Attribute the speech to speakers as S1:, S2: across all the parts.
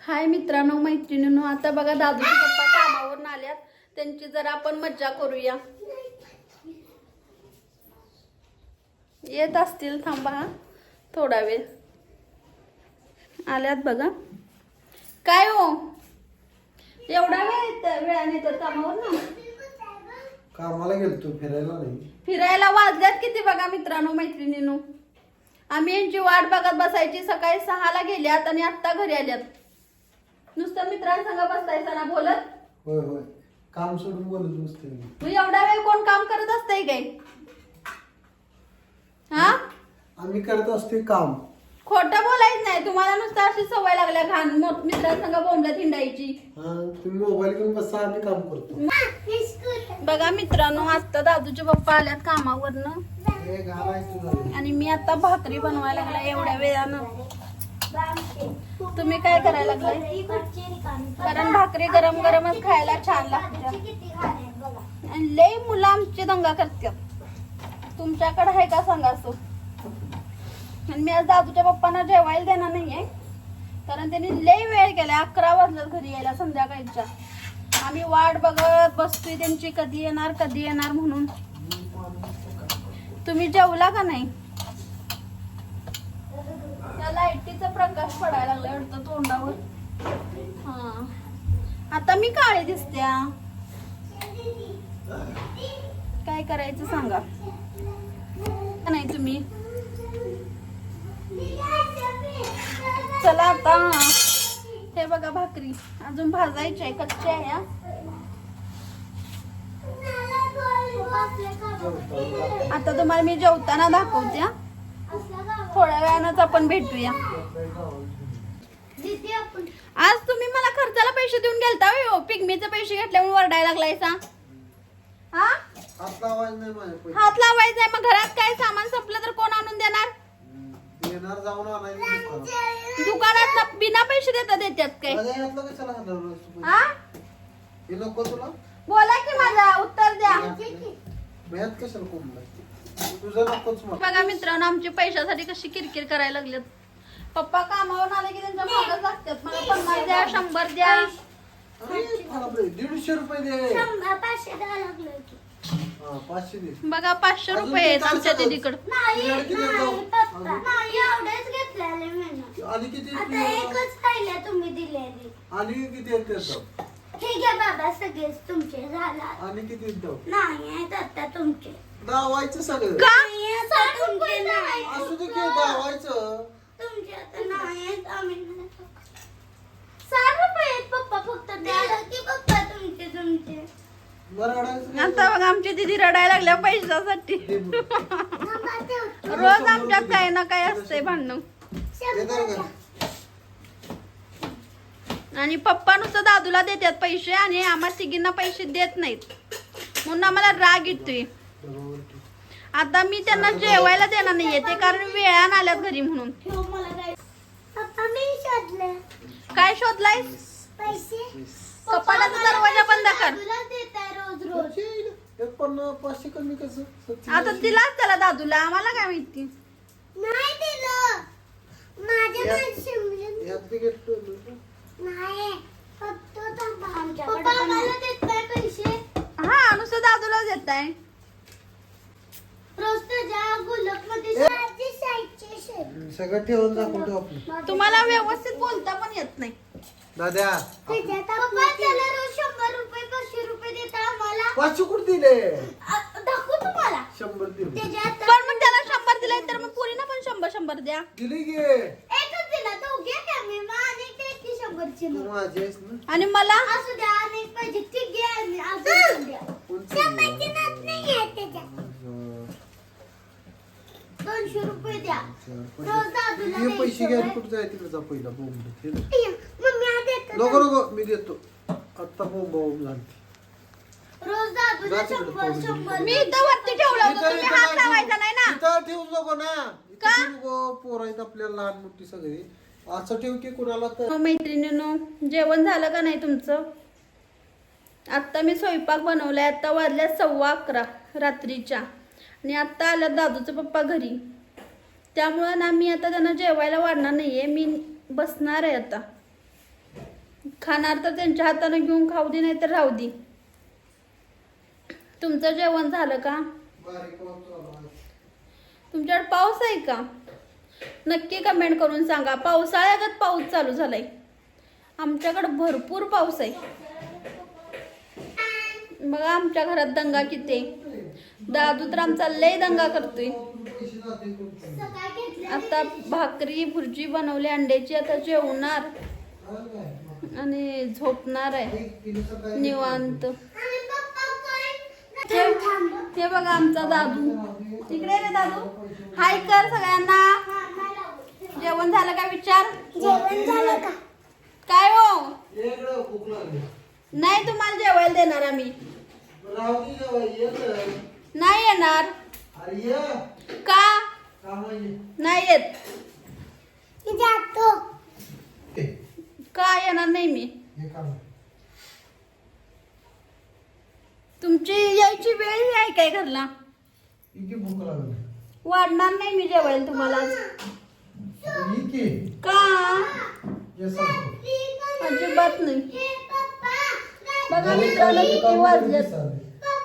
S1: हाय मित्रांनो मैत्रिणींनो, आता बघा दादूचे पप्पा कामावरून आल्यात. त्यांची जरा आपण मज्जा करूया. येत असतील, थांबा हा थोडा वेळ. आल्यात बघा. काय हो एवढा वेळाने तर कामावर ना?
S2: कामाला गेलतो, फिरायला नाही.
S1: फिरायला वाजल्यात किती बघा मित्रांनो मैत्रिणींनो. आम्ही यांची वाट बघत बसायची. सकाळी 6ला गेल्यात आणि आता घरी आल्यात. नुसतं मित्रांसंग बसतायचं ना बोलत.
S2: होय होय, काम सोडून बोलत बसते मी.
S1: मग एवढा वेळ कोण काम करत असतंय काय? हा,
S2: आम्ही करत असते काम.
S1: खोटं बोलायचं नाही. तुम्हाला नुसतं अशी सवय लागल्या घाण मित्रांसंग बोंबलत हिंडायची.
S2: हा, तुम्ही मोबाईल घेऊन बसा, आम्ही काम करतो.
S1: बघा मित्रांनो, आता दादूचे पप्पा आल्यात कामावरनं
S2: हे घालायचं झालं.
S1: आणि मी आता भाकरी बनवायला लागला एवढ्या वेळानं. तुम्ही काय करायला लागलाय? कारण भाकरी गरम गरमच खायला छान लागते. आणि लय मुलं आमची दंगा करतात. तुमच्याकडे आहे का सांगा असं. आणि मी आज दादूच्या पप्पांना जेवायला देणार नाहीये, कारण त्यांनी लय वेळ केला. 11 वाजलं घरी यायला संध्याकाळच्या. आम्ही वाट बघत बसतोय त्यांची, कधी येणार म्हणून. तुम्ही जेवला का नाही? त्या लाईटीचा प्रकाश पडायला लागलाय वाटतं तोंडावर. हा, आता मी काळी दिसत्या. काय करायचं सांगा. नाही तुम्ही चला आता. हे बघा भाकरी अजून भाजायच्या, कच्च्या आहे ह्या. आता तुम्हाला मी जेवताना दाखवते. थोड्या वेळानंच आपण भेटूया. आज तुम्ही मला खर्चाला पैसे देऊन गेलता हो. पिगमीचे पैसे घेतले म्हणून वरडायला लागलायसा. हा,
S2: हात लावायचं नाही माझ्या पैसे.
S1: हात लावायचाय. मग घरात काय सामान संपलं तर कोण आणून देणार?
S2: येणार जाऊन आणायचं
S1: दुकानात बिना पैसे देतात काय?
S2: कशाला हाणलं?
S1: हा,
S2: हे नको तुला.
S1: बोला की, माझा उत्तर द्या.
S2: भ्यात कशाला कोंबला? तुझं नकोच मग.
S1: बघा मित्रांनो, आमची पैशासाठी कशी किरकिर करायला लागलेत. पप्पा कामावर आले की त्यांच्या मागच लागतात. मला 50 द्या, 100 द्या.
S2: अरे, 150 रुपये दे. 500 दे.
S1: बघा 500 रुपये आहेत आमच्या दीदीकडे.
S2: आणि किती आणि किती आहेत त्याचं?
S3: ठीक आहे बाबा, सगळेच तुमचे झाला.
S2: आणि किती देतो?
S3: नाही आहेत आता तुमचे.
S2: दावायचं सगळं.
S3: नाही आता तुमचे नाही.
S2: असू दे की दावायचं.
S3: तुमचे आता नाही आहेत. आम्ही 60 रुपये आहेत पप्पा फक्त. द्या की पप्पा तुमचे.
S2: बरं अडायचं.
S1: आता बघा आमची दीदी रडायला लागल्या पैशासाठी. रोज आमच्यात काय ना काय असतंय भांडण. आणि पप्पा नुसतं दादूला देतात पैसे आणि आम्हा तिघींना पैसे देत नाहीत, म्हणून आम्हाला राग येतोय. आता मी त्यांना जेवायला देणार नाहीये ते, कारण वेळानं आल्यात घरी म्हणून.
S3: पप्पा मी शोधले.
S1: काय शोधलायस?
S3: पैसे.
S1: कपाटाचा दरवाजा बंद कर.
S3: तुला देताय रोज.
S2: एक 500 कमी कसं?
S1: आता तिलाच त्याला दादूला, आम्हाला काय माहिती.
S3: नाही दिलं. माझ्या पैसे
S2: यात बी घेतलो.
S3: नाही, फक्त पप्पा आम्हाला देताय पैसे.
S1: हा, नुसतं दादूला देताय.
S3: रोज तुझ्या गुलकमध्ये
S2: सगळं ठेवून दाखवतो आपण.
S1: तुम्हाला व्यवस्थित बोलता पण येत नाही.
S2: दाद्या,
S3: पप्पा त्याला रोज 100 रुपये 500 रुपये देता आम्हाला.
S2: 500 कुठे दिले?
S3: दाखवू तुम्हाला.
S2: 100 दिले.
S3: त्याच्यात
S1: पण मग त्याला 100 दिले तर मग पुरीना पण 100 द्या.
S2: दिले की
S3: एकच दिला. दोघे का मी आणि ते 100ची
S2: तू माझी आहेस ना.
S1: आणि मला
S3: असू द्या. आणि पाहिजे ती घ्या आणि अजून द्या.
S2: कोणती?
S3: 100ची नोट नाही आहे त्याच्यात. 200 रुपये द्या. रोज दादूला
S2: हे पैसे
S3: द्यायचं
S2: घ्यायला
S3: होय.
S2: कुठं जाय तिकडे जा पहिला बोंब.
S3: मम्मी आ देतो.
S2: नको मी देतो. आता बोंब झाली.
S3: रोज दादूला
S2: जा तिकडे
S3: 100
S1: मी इथं वरती ठेवलं होतं, तुम्ही हात लावायचा नाही ना.
S2: तिथं ठेवू नको ना.
S1: का?
S2: इथं ठेवू नको. पोरं आहेत आपल्याला लहान मोठी सगळी. असं ठेव की कुणाला तर.
S1: हो मैत्रिणींनो, जेवण झालं का नाही तुमचं? आत्ता मी स्वयंपाक बनवलाय. आता वाजल्या 11:15 रात्रीच्या. आणि आत्ता आल्यात दादूचे पप्पा घरी. त्यामुळं ना मी आता त्यांना जेवायला वाढणार नाहीये. मी बसणार आहे आता. खाणार तर त्यांच्या हाताने घेऊन खाऊ दे, नाही तर राहू दे. तुमचं जेवण झालं का?
S2: बारीक पाऊस चालू आहे.
S1: तुमच्याकडे पाऊस आहे का? नक्की कमेंट करून सांगा. पावसाळ्यागत पाऊस चालू झालाय. आमच्याकडे भरपूर पाऊस आहे. बघा आमच्या घरात दंगा किती आहे. दादू तर आमचा लय दंगा करतोय.
S2: पैसे जाते तुमचे.
S1: आता भाकरी भुर्जी बनवली अंड्याची. आता जेवणार
S2: काय काय?
S1: आणि झोपणार आहे
S2: एक किलो सकाळी
S1: निवांत.
S3: आणि पप्पा काय
S1: हे बघा आमचा दादू. तिकडे रे दादू. हाय कर सगळ्यांना. जेवण झालं का विचार.
S3: जेवण झालं का?
S1: काय हो
S2: वेगळं भूक लागली.
S1: नाही तुम्हाला जेवायला देणार आम्ही.
S2: राहू दे जेव्हा ये तर.
S1: नाही येणार.
S2: अरे ये.
S1: का
S2: कामं ये.
S1: नाही येत.
S3: मी जातो.
S2: ए,
S1: का येणार नाही मी.
S2: हे काम.
S1: तुमची यायची वेळ आहे काय घरला.
S2: इतकी भूक लागली.
S1: वाढणार नाही मी जेवायला तुम्हाला आज.
S2: इतकी
S1: का
S2: ये सांगतो.
S1: अजिबात नाही.
S3: हे पप्पा
S1: बघा मित्रांनो किती वाजलेत.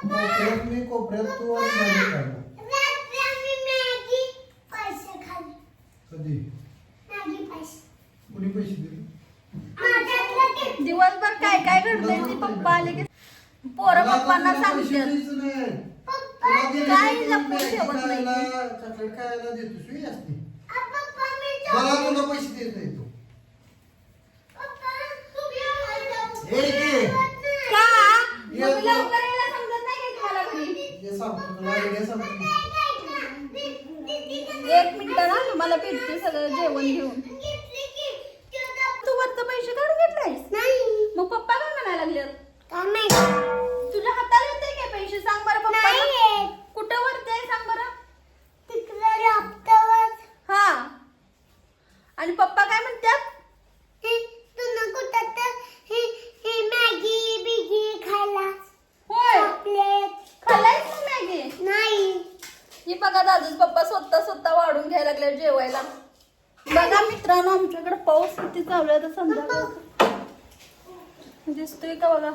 S2: कोपऱ्यात मी कोपऱ्यात तू आणि माझी काढला.
S3: रात्री आम्ही मॅगी पैसे खाल्ले.
S2: कधी
S3: मॅगी पैसे.
S2: कुणी पैसे दिले?
S3: माझ्यातलं ते
S1: दिवसभर काय काय घडतंय ते पप्पा आले की पोरं पप्पांना सांगतात. काय लपून ठेवत नाही.
S2: चॉकलेट खायला देतो सुई असते.
S3: पप्पा मी
S2: मला तुला पैसे देत नाही तू.
S3: पप्पा तुम्ही आम्हाला
S2: हे घे.
S1: का मग लवकर यायला समजत नाही का तुम्हाला घरी.
S2: हे सांगतो तुला हे सांगतो.
S1: एक मिनिट ना तुम्हाला भेटते सगळं जेवण घेऊन. तू वरचं पैसे काढून घेतलायस.
S3: नाही
S1: मग पप्पा काय म्हणायला लागले.
S3: काय माहिती
S1: तुझ्या हाताला येते काय पैसे सांग बरं पप्पा.
S3: नाही
S1: कुठं वरती आहे सांग बरं.
S3: तिकडे रक्तावर
S1: हा आणि पप्पा काय म्हणतात.
S3: तुला कुठं तर ही मॅगी बिगी खायला
S1: होय
S3: चॉकलेट
S1: खाल्लायस मग मॅगी.
S3: नाही
S1: ही बघा दादूच पप्पा स्वतः वाढून घ्यायला लागले जेवायला. बघा मित्रांनो आमच्याकडे पाऊस किती चालू आहे. तर संध्याकाळ दिसतोय का बघा.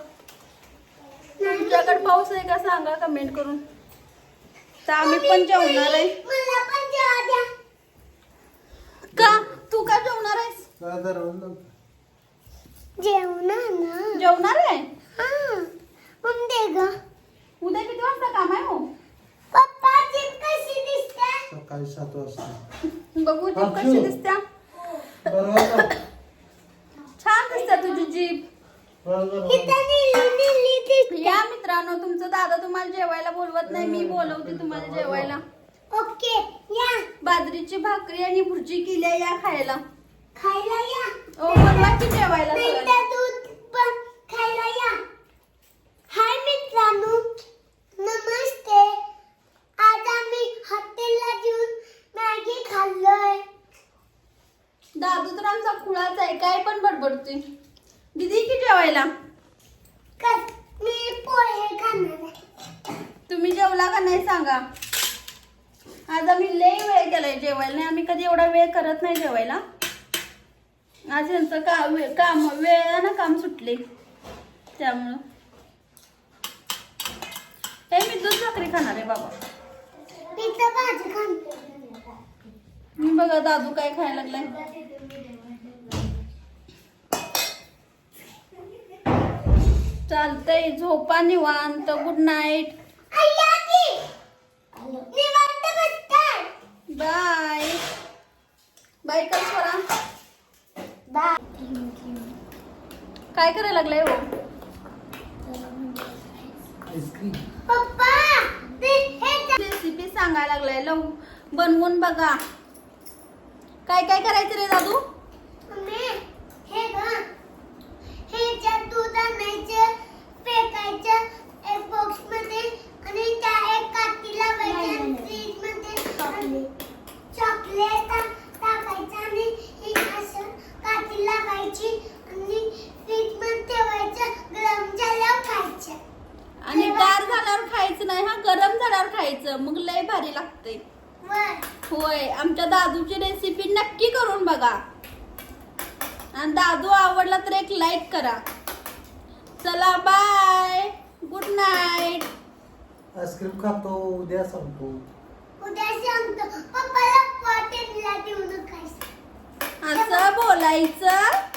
S1: तुमच्याकडे पाऊस आहे का सांगा कमेंट करून. तर आम्ही पण जेवणार आहे.
S3: मला पण जेवा द्या.
S1: का तू का जेवणार आहेस.
S2: काय दररोज
S3: जेवणार ना
S1: जेवणार आहे.
S3: हा मग दे ग.
S1: उद्या किती वाजता काम आहे हो.
S3: पप्पा जीप कशी दिसते.
S2: सकाळी 7 वाजता.
S1: बघू जीप कशी दिसत्या.
S2: बरोबर.
S1: छान दिसत्या तुझी जीप.
S3: इथं नीली दिसते.
S1: या मित्रांनो तुमचं दादा तुम्हाला जेवायला बोलवत नाही. मी बोलवते तुम्हाला जेवायला.
S3: ओके या
S1: बाजरीची भाकरी आणि भुर्जी केली आहे, या खायला.
S3: खायला या.
S1: ओ बोलवा की जेवायला
S3: नाही
S1: सगळ्यांना.
S3: तर दूध पण खायला या. हाय मित्रांनो नमस्ते. आज आम्ही हॉटेलला जाऊन मॅगी खाल्लोय.
S1: दादू तर आमचा खुळाच आहे. काय पण बडबडतोय. दीदी की जेवायला.
S3: मी पोहे खाणार आहे.
S1: तुम्ही जेवला का नाही सांगा. आज आम्ही लय वेळ केलाय जेवायला. नाही आम्ही कधी एवढा वेळ करत नाही जेवायला. आज यांचं काम वेळानं काम सुटले त्यामुळं. हे मी दूध भाकरी खाणार आहे बाबा.
S3: मी तर भाजी खाणार.
S1: मी बघा दादू काय खायला लागलाय. चालतंय झोपा निवांत. Good night.
S3: निवांत बसताय.
S1: बाय बाय कर स्वरा.
S3: बाय.
S1: काय करायला लागलाय हो.
S2: आईस्क्रीम.
S3: पप्पा हे
S1: रेसिपी सांगायला लागलाय. बनवून बघा. काय काय करायचं रे दादू.
S3: मम्मी हे ग ह्याच्यात दूध आणायचं फेकायचं एक बॉक्स मध्ये आणि त्या एक काठी लावायची फ्रीज मध्ये चॉकलेट टाकायचं आणि ही असं काठी लावायची आणि फ्रीज मध्ये ठेवायचं. गरम झाल्यावर खायचं.
S1: आणि गार झाल्यावर खायचं नाही हा. गरम झाल्यावर खायचं मग लय भारी लागते. होय आमच्या दादूची रेसिपी नक्की करून बघा. आणि दादू आवडला तर एक लाईक करा. चला बाय, गुड नाईट.
S2: आईस्क्रीम खातो उद्या सांगतो.
S3: उद्या सांगतो पप्पाला कॉटनला देऊन खायचं.
S1: असं बोलायचं.